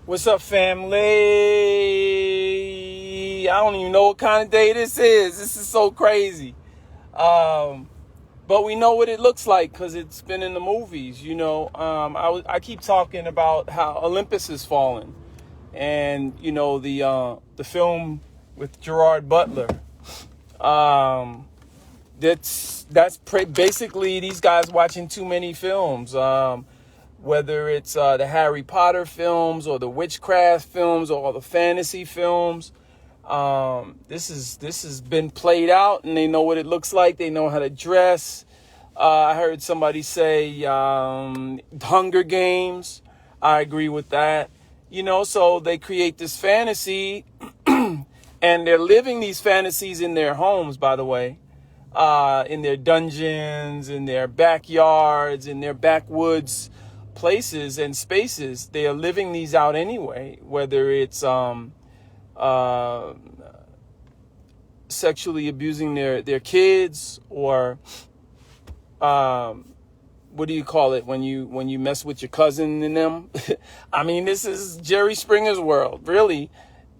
What's up, family? I don't even know what kind of day this is. This is so crazy. But we know what it looks like because it's been in the movies. I keep talking about how Olympus has fallen, and the film with Gerard Butler. Basically these guys watching too many films. Whether it's the Harry Potter films or the witchcraft films or the fantasy films. This has been played out, and they know what it looks like. They know how to dress. I heard somebody say Hunger Games. I agree with that. So they create this fantasy, and they're living these fantasies in their homes, by the way, in their dungeons, in their backyards, in their backwoods places and spaces. They are living these out anyway, whether it's sexually abusing their kids, or what do you call it when you mess with your cousin and them. I mean, this is Jerry Springer's world, really.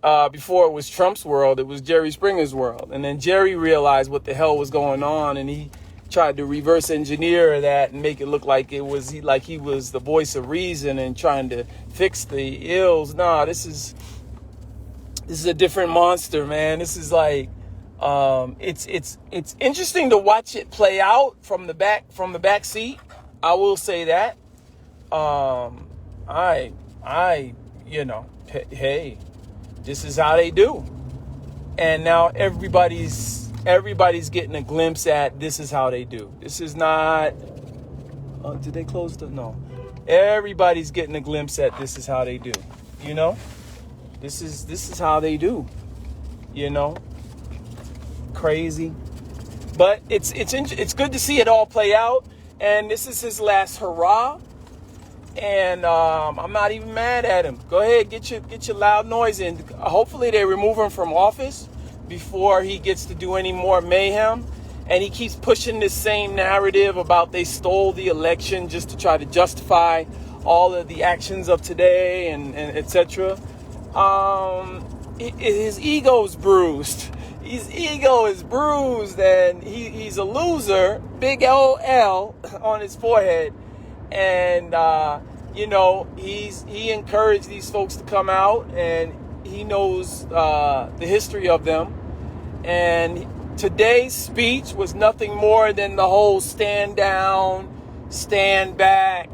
Before it was Trump's world, it was Jerry Springer's world. And then Jerry realized what the hell was going on, and he tried to reverse engineer that and make it look like he was the voice of reason and trying to fix the ills. Nah, this is a different monster, man. This is like it's interesting to watch it play out from the back seat. I will say that. Hey, this is how they do. And now everybody's getting a glimpse at this is how they do. This is not... did they close the... No. Everybody's getting a glimpse at this is how they do. This is how they do. Crazy. But it's good to see it all play out. And this is his last hurrah. And I'm not even mad at him. Go ahead, get your loud noise in. Hopefully they remove him from office before he gets to do any more mayhem. And he keeps pushing this same narrative about they stole the election just to try to justify all of the actions of today and etc. His ego's bruised. His ego is bruised, and he's a loser. Big L on his forehead. And he encouraged these folks to come out, and he knows the history of them. And today's speech was nothing more than the whole stand down, stand back.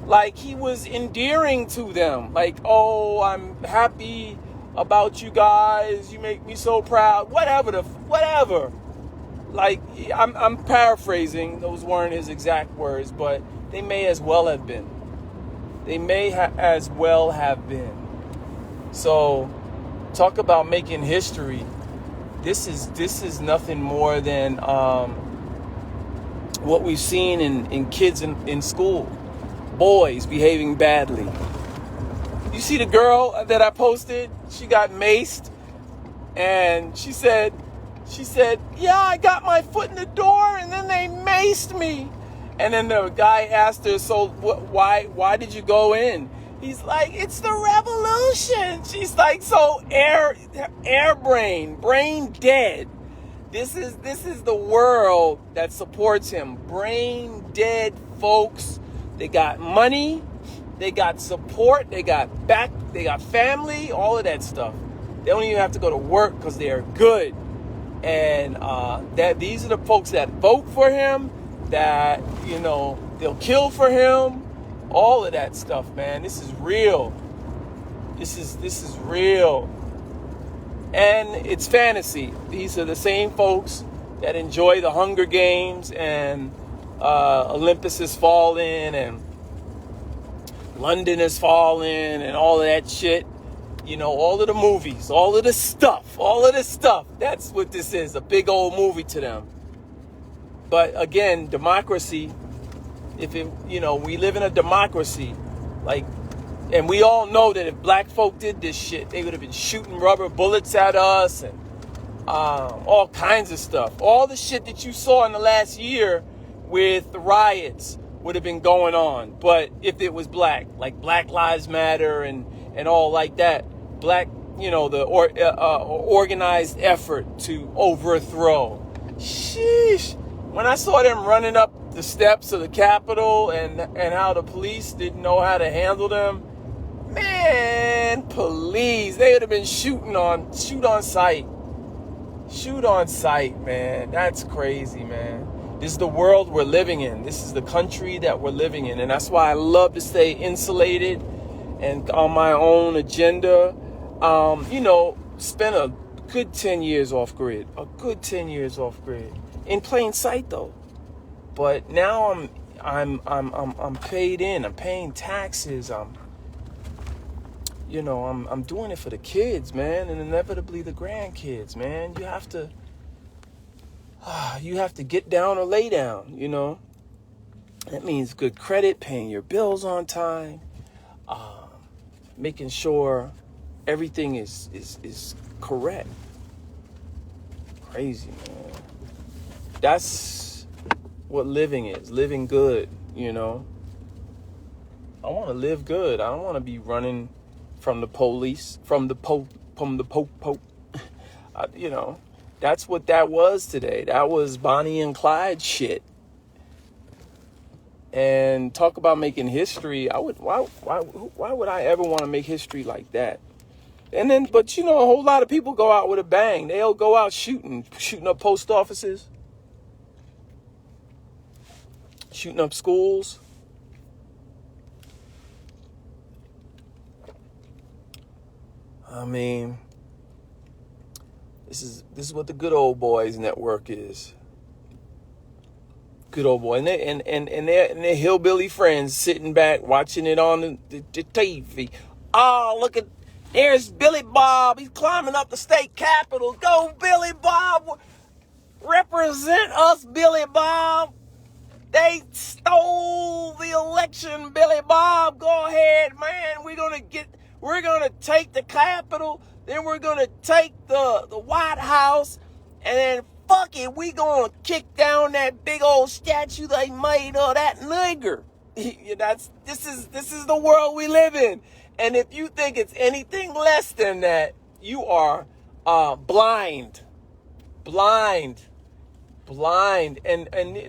Like, he was endearing to them. Like, oh, I'm happy about you guys. You make me so proud. Whatever. Like, I'm paraphrasing. Those weren't his exact words, but they may as well have been. So, talk about making history. This is nothing more than what we've seen in kids in school. Boys behaving badly. You see the girl that I posted? She got maced, and she said, yeah, I got my foot in the door, and then they maced me. And then the guy asked her, so why did you go in? He's like, it's the revolution. She's like, so brain dead. This is the world that supports him. Brain dead folks. They got money, they got support, they got family, all of that stuff. They don't even have to go to work because they are good. And these are the folks that vote for him, that they'll kill for him, all of that stuff, man. This is real. This is real. And it's fantasy. These are the same folks that enjoy the Hunger Games, and Olympus is falling, and London is falling, and all of that shit. All of the movies, all of this stuff. That's what this is, a big old movie to them. But again, democracy, we live in a democracy, and we all know that if black folk did this shit, they would have been shooting rubber bullets at us and all kinds of stuff. All the shit that you saw in the last year with the riots would have been going on. But if it was black, like Black Lives Matter and and all like that. Black, the organized effort to overthrow. Sheesh. When I saw them running up the steps of the Capitol and how the police didn't know how to handle them, man, police, they would have been shoot on sight. Shoot on sight, man. That's crazy, man. This is the world we're living in. This is the country that we're living in. And that's why I love to stay insulated and on my own agenda. Spend a good 10 years off grid. A good 10 years off grid. In plain sight though. But now I'm paid in. I'm paying taxes. I'm doing it for the kids, man, and inevitably the grandkids, man. You have to get down or lay down, That means good credit, paying your bills on time, making sure everything is correct. Crazy, man. That's what living is. Living good, I want to live good. I don't want to be running from the police, from the Pope. That's what that was today. That was Bonnie and Clyde shit. And talk about making history. Why would I ever want to make history like that? And then, but a whole lot of people go out with a bang. They'll go out shooting up post offices, shooting up schools. I mean, this is what the Good Old Boys Network is. Good old boy, and their hillbilly friends sitting back watching it on the TV. Oh, look at, there's Billy Bob. He's climbing up the state capitol. Go, Billy Bob! Represent us, Billy Bob. They stole the election, Billy Bob. Go ahead, man. We're gonna take the Capitol, then we're gonna take the White House, and then fuck it, we gonna kick down that big old statue they made of that nigger. This is the world we live in. And if you think it's anything less than that, you are blind. And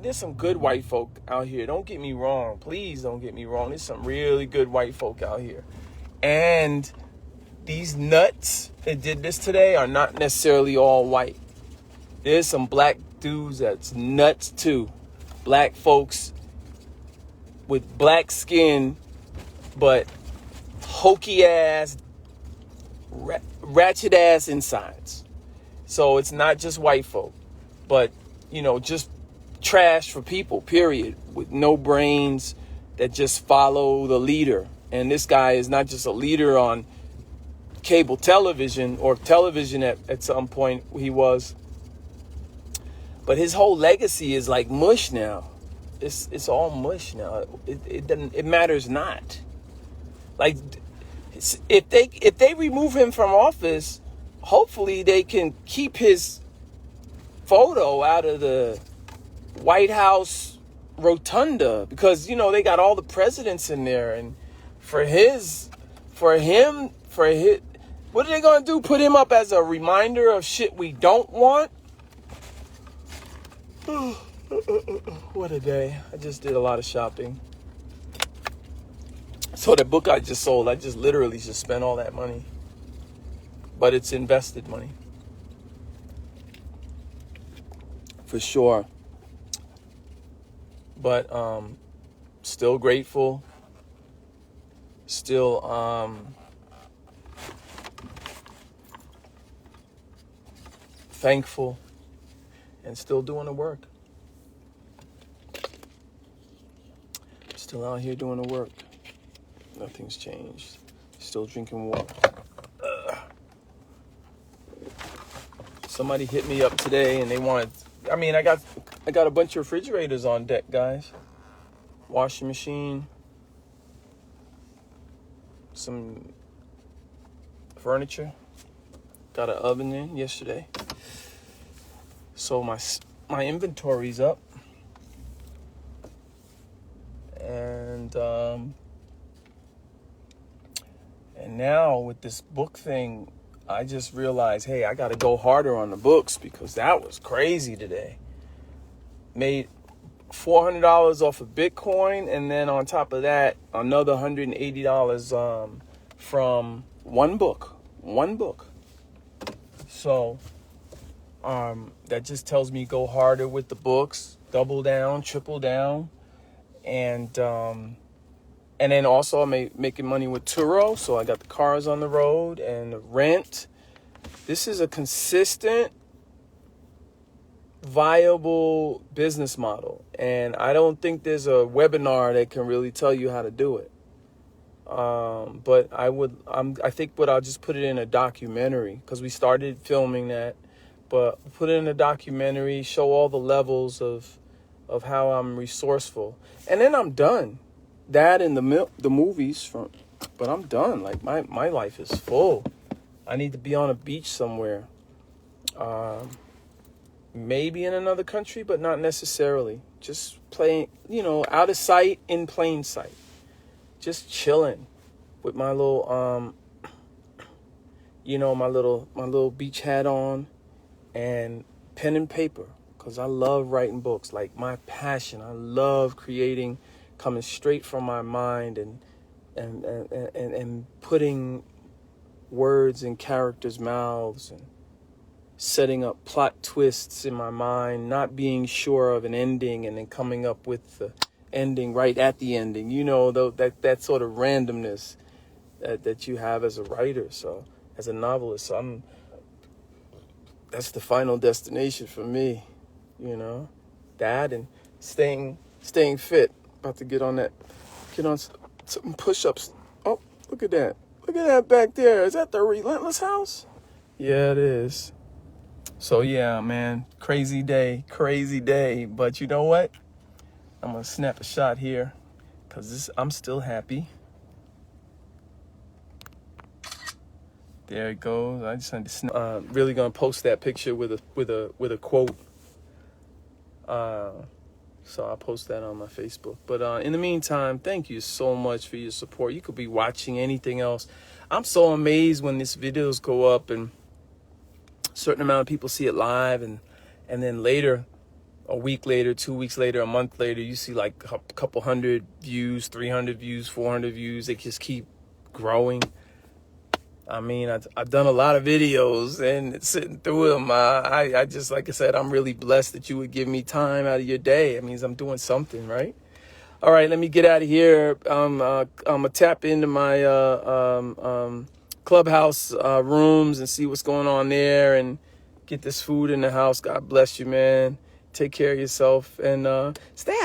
there's some good white folk out here. Don't get me wrong. Please don't get me wrong. There's some really good white folk out here. And these nuts that did this today are not necessarily all white. There's some black dudes that's nuts too. Black folks with black skin, but hokey ass, ratchet ass insides. So it's not just white folk, but just trash for people, period, with no brains that just follow the leader. And this guy is not just a leader on cable television or television at some point he was, but his whole legacy is like mush now. It's all mush now. It matters not. Like, if they remove him from office, hopefully they can keep his photo out of the White House rotunda, because they got all the presidents in there, and for him, what are they gonna do? Put him up as a reminder of shit we don't want? What a day. I just did a lot of shopping. So the book I just sold, I just literally just spent all that money. But it's invested money. For sure. But still grateful. Still thankful. And still doing the work. Still out here doing the work. Nothing's changed. Still drinking water. Somebody hit me up today and they wanted, I got a bunch of refrigerators on deck, guys. Washing machine. Some furniture. Got an oven in yesterday. So my inventory's up. And And now with this book thing, I just realized, hey, I got to go harder on the books because that was crazy today. Made $400 off of Bitcoin, and then on top of that, another $180 from one book. So that just tells me go harder with the books, double down, triple down, and then also I'm making money with Turo. So I got the cars on the road and the rent. This is a consistent, viable business model, and I don't think there's a webinar that can really tell you how to do it. But I think I'll just put it in a documentary, because we started filming that, but put it in a documentary, show all the levels of how I'm resourceful, and then I'm done. That and the movies but I'm done. Like my life is full. I need to be on a beach somewhere. Maybe in another country, but not necessarily. Just playing, out of sight, in plain sight. Just chilling with my little, my little beach hat on and pen and paper, because I love writing books. Like, my passion. I love creating, coming straight from my mind and putting words in characters' mouths and setting up plot twists in my mind, not being sure of an ending and then coming up with the ending right at the ending, that sort of randomness that you have as a writer, so as a novelist. So that's the final destination for me, that and staying fit. About to get on some push-ups. Oh, look at that back there. Is that the Relentless house? Yeah, it is. So yeah, man, crazy day. But you know what? I'm gonna snap a shot here, because I'm still happy. There it goes. I just had to snap. Really gonna post that picture with a quote. So I'll post that on my Facebook. But in the meantime, thank you so much for your support. You could be watching anything else. I'm so amazed when these videos go up and a certain amount of people see it live, and then later, a week later, 2 weeks later, a month later, you see like a couple hundred views, 300 views, 400 views. They just keep growing. I mean, I've done a lot of videos, and sitting through them, I just, like I said, I'm really blessed that you would give me time out of your day. It means I'm doing something, right? All right, let me get out of here. I'm gonna tap into my Clubhouse rooms and see what's going on there, and get this food in the house. God bless you, man. Take care of yourself, and stay out.